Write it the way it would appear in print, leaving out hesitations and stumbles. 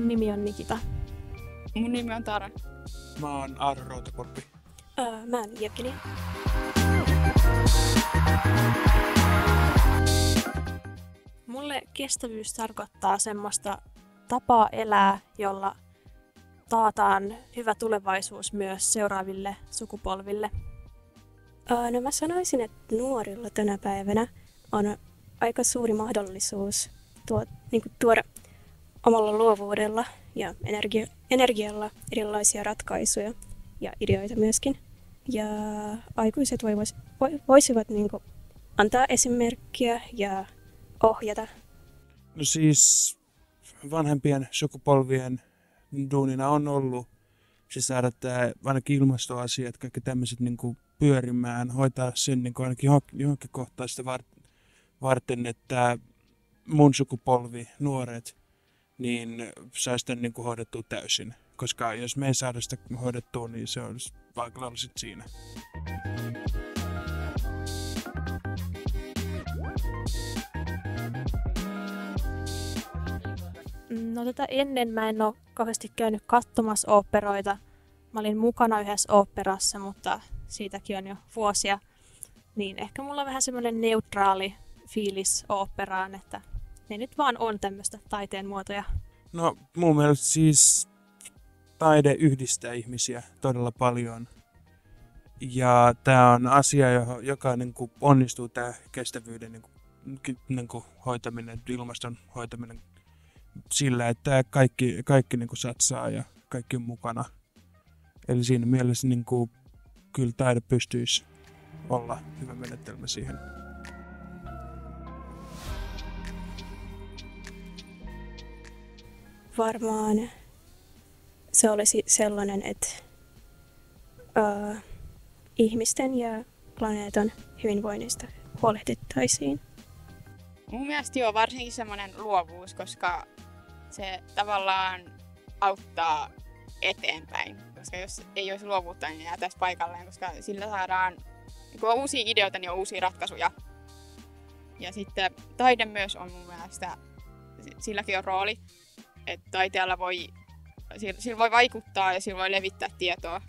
nimi on Nikita. Mun nimi on Tara. Mä oon Aaro Routakorpi. Mä oon Jevgeni. Mulle kestävyys tarkoittaa semmoista tapaa elää, jolla taataan hyvä tulevaisuus myös seuraaville sukupolville. No mä sanoisin, että nuorilla tänä päivänä on aika suuri mahdollisuus tuoda omalla luovuudella ja energialla erilaisia ratkaisuja ja ideoita myöskin. Ja aikuiset voisivat antaa esimerkkiä ja ohjata. No siis vanhempien sukupolvien duunina on ollut se saada tämä ainakin ilmastoasiat, kaikki tämmöiset pyörimään, hoitaa sen ainakin johonkin kohtaan sitä varten, että mun sukupolvi, nuoret, niin saisi tämän hoidettua täysin. Koska jos me ei saada sitä hoidettua, niin se olisi aika lailla sitten siinä. No ennen mä en ole kauheasti käynyt katsomassa oopperoita. Mä olin mukana yhdessä oopperassa, mutta siitäkin on jo vuosia. Niin ehkä mulla on vähän semmoinen neutraali fiilis oopperaan, että ne nyt vaan on tämmöistä taiteen muotoja. No mun mielestä siis taide yhdistää ihmisiä todella paljon. Ja tää on asia, joka onnistuu tää kestävyyden hoitaminen, ilmaston hoitaminen sillä, että kaikki satsaa ja kaikki on mukana. Eli siinä mielessä kyllä taide pystyisi olla hyvä menetelmä siihen. Varmaan se olisi sellainen, että ihmisten ja planeetan hyvinvoinnista huolehdittaisiin. Mun mielestä joo, varsinkin semmoinen luovuus, koska se tavallaan auttaa eteenpäin. Koska jos ei olisi luovuutta, niin jäätäisi paikalleen, koska sillä saadaan kun on uusia ideoita, niin on uusia ratkaisuja. Ja sitten taide myös on mun mielestä, silläkin on rooli, että taiteella sillä voi vaikuttaa ja sillä voi levittää tietoa.